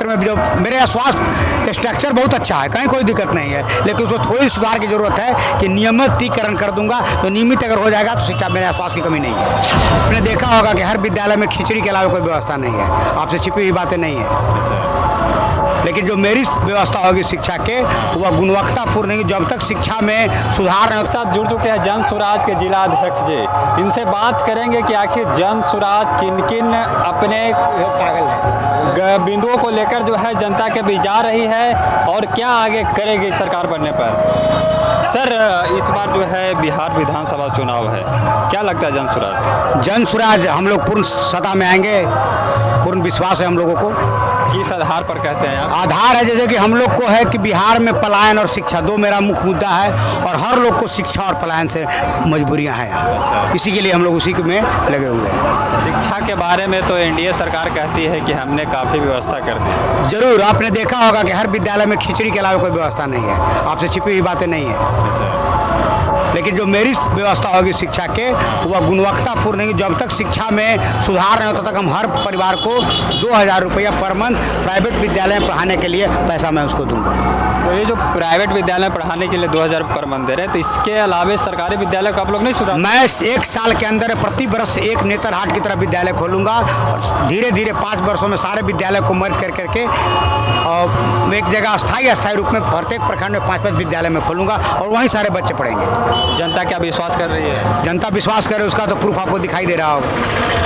क्षेत्र में जो मेरे स्वास्थ्य स्ट्रक्चर बहुत अच्छा है, कहीं कोई दिक्कत नहीं है, लेकिन उसको थोड़ी सुधार की जरूरत है कि नियमितीकरण कर दूंगा तो नियमित अगर हो जाएगा तो शिक्षा मेरे स्वास्थ्य की कमी नहीं है। आपने देखा होगा कि हर विद्यालय में खिचड़ी के अलावा कोई व्यवस्था नहीं है, आपसे छिपी हुई बातें नहीं है। लेकिन जो मेरी व्यवस्था होगी शिक्षा के वह गुणवत्तापूर्ण नहीं, जब तक शिक्षा में सुधार नहीं। साथ जुड़ चुके हैं जन स्वराज के जिला अध्यक्ष जी, इनसे बात करेंगे कि आखिर जन स्वराज किन किन अपने बिंदुओं को लेकर जो है जनता के बीच जा रही है और क्या आगे करेगी सरकार बनने पर। सर, इस बार जो है बिहार विधानसभा चुनाव है, क्या लगता है जन स्वराज? जन स्वराज हम लोग पूर्ण सत्ता में आएंगे, पूर्ण विश्वास है हम लोगों को। किस आधार पर कहते हैं आप? आधार है जैसे कि हम लोग को है कि बिहार में पलायन और शिक्षा दो मेरा मुख्य मुद्दा है और हर लोग को शिक्षा और पलायन से मजबूरियां हैं। अच्छा। इसी के लिए हम लोग उसी में लगे हुए हैं। शिक्षा के बारे में तो एनडीए सरकार कहती है कि हमने काफ़ी व्यवस्था कर दी। जरूर आपने देखा होगा कि हर विद्यालय में खिचड़ी के अलावा कोई व्यवस्था नहीं है, आपसे छिपी हुई बातें नहीं है। लेकिन जो मेरी व्यवस्था होगी शिक्षा के वह गुणवत्तापूर्ण नहीं, जब तक शिक्षा में सुधार नहीं होता तक हम हर परिवार को 2000 रुपया पर मंथ प्राइवेट विद्यालय में पढ़ाने के लिए पैसा मैं उसको दूंगा। तो ये जो प्राइवेट विद्यालय में पढ़ाने के लिए 2000 पर मंथ दे रहे हैं, तो इसके अलावा सरकारी विद्यालय को आप लोग नहीं सुधार? मैं 1 साल के अंदर प्रति वर्ष एक नेतरहाट की तरह विद्यालय खोलूंगा और धीरे धीरे 5 वर्षों में सारे विद्यालय को मर्ज कर करके और एक जगह अस्थायी रूप में प्रत्येक प्रखंड में 5-5 विद्यालय में खोलूंगा और वहीं सारे बच्चे पढ़ेंगे। जनता क्या विश्वास कर रही है? जनता विश्वास करे उसका तो प्रूफ आपको दिखाई दे रहा होगा,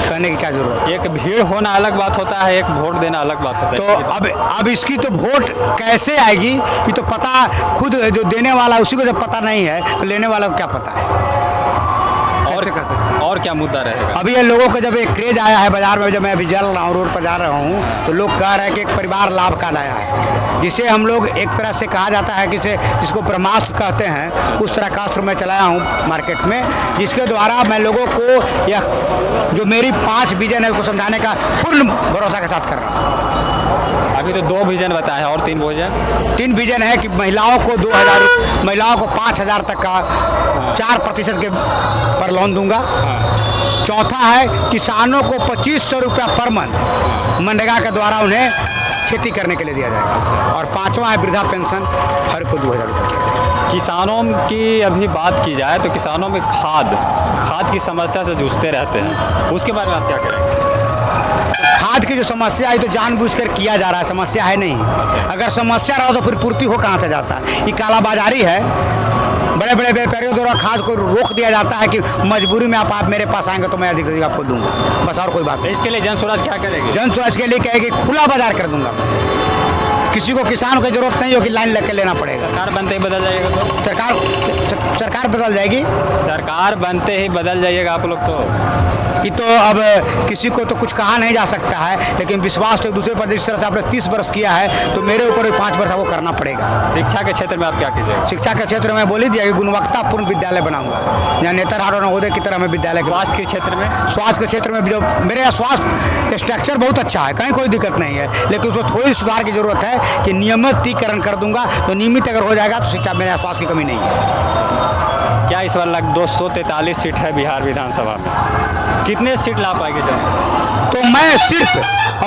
कहने की क्या जरूरत है। एक भीड़ होना अलग बात होता है, एक वोट देना अलग बात होता है। तो अब इसकी तो वोट कैसे आएगी ये तो पता खुद जो देने वाला उसी को जब पता नहीं है तो लेने वाला को क्या पता है। और क्या मुद्दा रहेगा? अभी ये लोगों का जब एक क्रेज आया है बाजार में, जब मैं अभी चल रहा हूँ रोड पर जा रहा हूँ तो लोग कह रहे हैं कि एक परिवार लाभ कार्ड आया है, जिसे हम लोग एक तरह से कहा जाता है कि जिसको ब्रह्मास्त्र कहते हैं, उस तरह का अस्त्र मैं चलाया हूँ मार्केट में, जिसके द्वारा मैं लोगों को यह जो मेरी 5 विजन है उसको समझाने का पूर्ण भरोसा के साथ कर रहा हूँ। अभी तो 2 विजन बताए हैं और 3 विजन? 3 विजन है कि महिलाओं को 2000, महिलाओं को 5000 तक का 4% के पर लोन दूंगा। चौथा है किसानों को 2500 रुपया पर मंथ मनरेगा के द्वारा उन्हें खेती करने के लिए दिया जाएगा। और 5वां है वृद्धा पेंशन, हर को 2000 रुपये दिया जाएगा। किसानों की अभी बात की जाए तो किसानों में खाद की समस्या से जूझते रहते हैं, उसके बारे में आप क्या करेंगे? खाद की जो समस्या है तो जानबूझकर किया जा रहा है, समस्या है नहीं। अगर समस्या रहा तो फिर पूर्ति हो कहाँ से जाता? ये कालाबाजारी है। बड़े बड़े व्यापारियों द्वारा खाद को रोक दिया जाता है कि मजबूरी में आप मेरे पास आएंगे तो मैं अधिक से अधिक आपको दूंगा, बस और कोई बात नहीं। इसके लिए जन स्वराज क्या करेगी? जन स्वराज के लिए कहेगी खुला बाजार कर दूंगा मैं, किसी को किसान की जरूरत नहीं हो कि लाइन लग के लेना पड़ेगा। सरकार बनते ही बदल जाएगा तो? सरकार बदल जाएगी। सरकार बनते ही बदल जाइएगा आप लोग तो? ये तो अब किसी को तो कुछ कहा नहीं जा सकता है, लेकिन विश्वास तो एक दूसरे पर जिस तरह से आपने 30 वर्ष किया है तो मेरे ऊपर 5 वर्ष आपको करना पड़ेगा। शिक्षा के क्षेत्र में आप क्या कीजिएगा? शिक्षा के क्षेत्र में बोली दिया कि गुणवत्तापूर्ण विद्यालय बनाऊंगा, यहाँ नेतरहाट और नवोदय की तरह मैं विद्यालय। स्वास्थ्य के क्षेत्र में? स्वास्थ्य के क्षेत्र में जो मेरे स्वास्थ्य स्ट्रक्चर बहुत अच्छा है, कहीं कोई दिक्कत नहीं है, लेकिन उसको थोड़ी सुधार की जरूरत है कि नियमितीकरण कर दूंगा तो नियमित अगर हो जाएगा तो शिक्षा मेरे स्वास्थ्य की कमी नहीं है। क्या इस बार 243 सीट है बिहार विधानसभा में, कितने सीट ला पाएंगे जन? तो मैं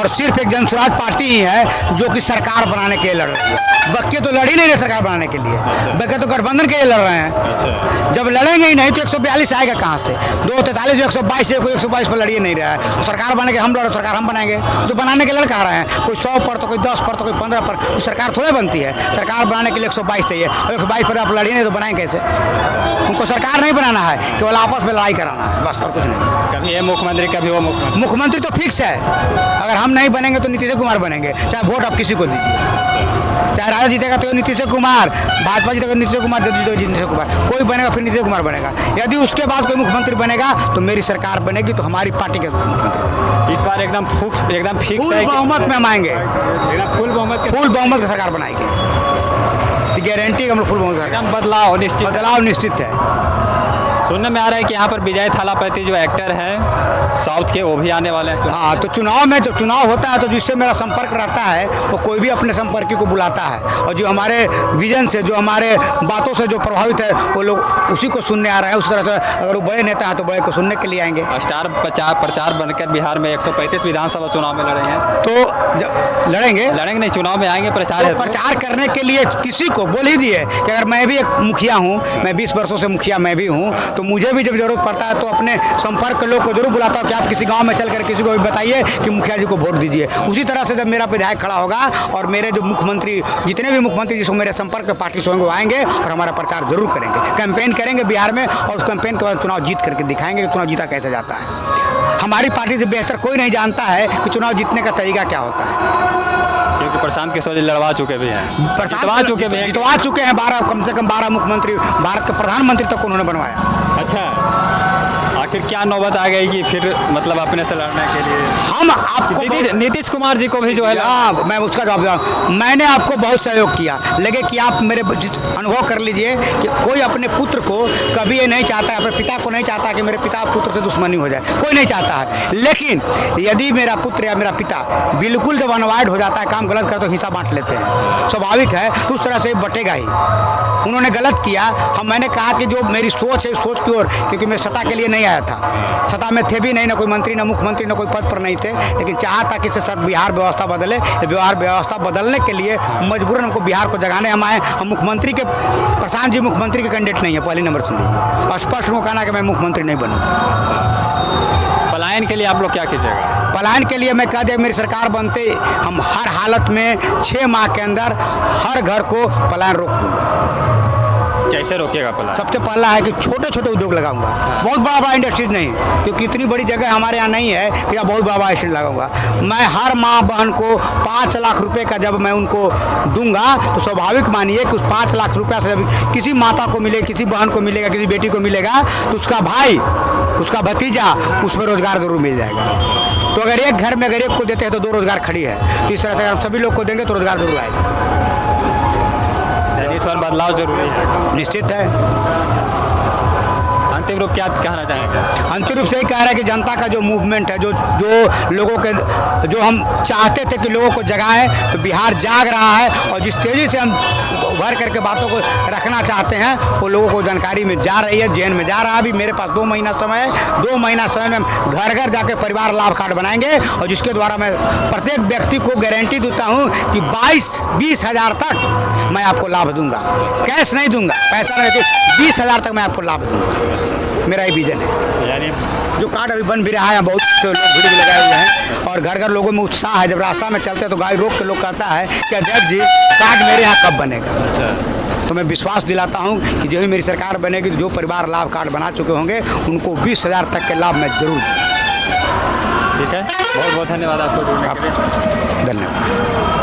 सिर्फ एक जन स्वराज पार्टी ही है जो कि सरकार बनाने के लिए लड़ रही है। बक्के तो लड़ ही नहीं रहे सरकार बनाने के लिए, बक्के तो गठबंधन के लिए लड़ रहे हैं। जब लड़ेंगे ही नहीं तो 142 आएगा कहाँ से? 243 में 122 से कोई 122 पर लड़िए नहीं रहा है। तो सरकार बने के हम लड़ो, सरकार हम बनाएंगे तो बनाने के लड़ कहा रहे हैं, कोई 100 पर तो कोई 10 पर तो कोई 15 पर, तो सरकार थोड़े बनती है। सरकार बनाने के लिए 122 चाहिए और 122 पर आप लड़िए नहीं तो बनाएं कैसे? उनको सरकार नहीं बनाना है, केवल आपस में लड़ाई कराना है, बस और कुछ नहीं। कभी ये मुख्यमंत्री कभी वो मुख्यमंत्री तो फिक्स है। अगर हम नहीं बनेंगे तो नीतीश कुमार बनेंगे, चाहे वोट आप किसी को दीजिए। चाहे राजा जीतेगा तो नीतीश कुमार, भाजपा जीतेगा नीतीश कुमार, नीतीश कुमार, कोई बनेगा फिर नीतीश कुमार बनेगा। यदि उसके बाद कोई मुख्यमंत्री बनेगा तो मेरी सरकार बनेगी, तो हमारी पार्टी के मुख्यमंत्री बनेगा। इस बार एकदम फिक्स है, बहुमत में हम आएंगे, फुल बहुमत की सरकार बनाएंगे, गारंटी हम लोग फुल बहुमत। बदलाव निश्चित है, सुनने में आ रहा है कि यहाँ पर विजय थालापति जो एक्टर हैं साउथ के, वो भी आने वाले हैं। हाँ, तो चुनाव में जब चुनाव होता है तो जिससे मेरा संपर्क रहता है वो कोई भी अपने संपर्की को बुलाता है, और जो हमारे विजन से, जो हमारे बातों से जो प्रभावित है वो लोग उसी को सुनने आ रहे हैं। उस तरह से अगर वो बड़े नेता हैं तो बड़े को सुनने के लिए आएंगे। स्टार प्रचार बनकर बिहार में 135 विधानसभा चुनाव में लड़े हैं। तो जब लड़ेंगे नहीं, चुनाव में आएंगे, प्रचार है। प्रचार करने के लिए किसी को बोल ही दिए कि अगर मैं भी एक मुखिया हूँ, मैं 20 वर्षों से मुखिया मैं भी हूँ, तो मुझे भी जब जरूरत पड़ता है तो अपने संपर्क के लोग को जरूर बुलाता हूँ कि आप किसी गांव में चलकर किसी को भी बताइए कि मुखिया जी को वोट दीजिए। उसी तरह से जब मेरा विधायक खड़ा होगा और मेरे जो मुख्यमंत्री, जितने भी मुख्यमंत्री जिसको मेरे संपर्क के पार्टी से होंगे वो आएंगे और हमारा प्रचार जरूर करेंगे, कैंपेन करेंगे बिहार में, और उस कैंपेन के बाद चुनाव जीत करके दिखाएंगे कि चुनाव जीता कैसे जाता है। हमारी पार्टी से बेहतर कोई नहीं जानता है कि चुनाव जीतने का तरीका क्या होता है, क्योंकि प्रशांत किशोर जी लड़वा चुके भी हैं, जितवा चुके हैं 12, कम से कम 12 मुख्यमंत्री, भारत के प्रधानमंत्री तक उन्होंने बनवाया। अच्छा, आखिर क्या नौबत आ गई कि फिर मतलब अपने से लड़ने के लिए हम आपको नीतीश कुमार जी को भी जो है, मैं उसका जवाब दे रहा हूँ। मैंने आपको बहुत सहयोग किया, लगे कि आप मेरे अनुभव कर लीजिए कि कोई अपने पुत्र को कभी ये नहीं चाहता है, अपने पिता को नहीं चाहता कि मेरे पिता पुत्र से दुश्मनी हो जाए, कोई नहीं चाहता है। लेकिन यदि मेरा पुत्र या मेरा पिता बिल्कुल जब अनवाइड हो जाता है, काम गलत करे तो हिस्सा बांट लेते हैं, स्वाभाविक है, तो उस तरह से बटेगा ही। उन्होंने गलत किया, मैंने कहा कि जो मेरी सोच है, सोच की ओर, क्योंकि मैं सत्ता के लिए नहीं आया था, सत्ता में थे भी नहीं, ना कोई मंत्री, ना मुख्यमंत्री, ना कोई पद पर नहीं थे, लेकिन चाहा था कि इससे बिहार व्यवस्था बदले। बिहार व्यवस्था बदलने के लिए मजबूरन हमको बिहार को जगाने हम आए। हम मुख्यमंत्री के, प्रशांत जी मुख्यमंत्री के कैंडिडेट नहीं है, पहली नंबर सुन लीजिए, स्पष्ट वो कहना कि मैं मुख्यमंत्री नहीं बनूंगा। पलायन के लिए आप लोग क्या कीजिएगा? पलायन के लिए मैं कह दे, मेरी सरकार बनते हम हर हालत में 6 माह के अंदर हर घर को पलायन रोक दूंगा। कैसे रोकिएगा पलायन? सबसे पहला है कि छोटे छोटे उद्योग लगाऊंगा, बहुत बड़ा बड़ा इंडस्ट्रीज नहीं, क्योंकि इतनी बड़ी जगह हमारे यहाँ नहीं है कि यहाँ बहुत बड़ा बड़ा इंडस्ट्री लगाऊंगा। मैं हर माँ बहन को 5 लाख रुपए का जब मैं उनको दूंगा तो स्वाभाविक मानिए कि उस 5 लाख रुपया से जब किसी माता को मिलेगा, किसी बहन को मिलेगा, किसी बेटी को मिलेगा, तो उसका भाई, उसका भतीजा, उसमें रोजगार जरूर मिल जाएगा। तो अगर एक घर में अगर एक को देते हैं तो 2 रोजगार खड़ी है, तो इस तरह से अगर सभी लोग को देंगे तो रोजगार जरूर आएगा। इस बार बदलाव जरूरी है, निश्चित है। अंतिम रूप क्या कहना चाहेंगे? अंतिम रूप से ही कह रहा है कि जनता का जो मूवमेंट है, जो लोगों के, जो हम चाहते थे कि लोगों को जगाएं, तो बिहार जाग रहा है, और जिस तेज़ी से हम उभर करके बातों को रखना चाहते हैं वो लोगों को जानकारी में जा रही है, जेन में जा रहा है। अभी मेरे पास 2 महीना समय है, 2 महीना समय में हम घर घर जाके परिवार लाभ कार्ड बनाएंगे, और जिसके द्वारा मैं प्रत्येक व्यक्ति को गारंटी देता हूँ कि 22-20 हज़ार तक मैं आपको लाभ दूंगा। कैश नहीं दूंगा, पैसा नहीं, 20 हज़ार तक मैं आपको लाभ दूंगा। मेरा ये विजन है। यानी जो कार्ड अभी बन भी रहा है, बहुत से लोग वीडियो लगाए हुए हैं, और घर घर लोगों में उत्साह है। जब रास्ता में चलते हैं तो गाड़ी रोक के लोग कहता है कि अध्यक्ष जी कार्ड मेरे यहाँ कब बनेगा। तो मैं विश्वास दिलाता हूँ कि जो ही मेरी सरकार बनेगी तो जो परिवार लाभ कार्ड बना चुके होंगे उनको 20 हज़ार तक के लाभ मैं जरूर दूँ। ठीक है, बहुत बहुत धन्यवाद आपको जुड़ने के लिए। धन्यवाद।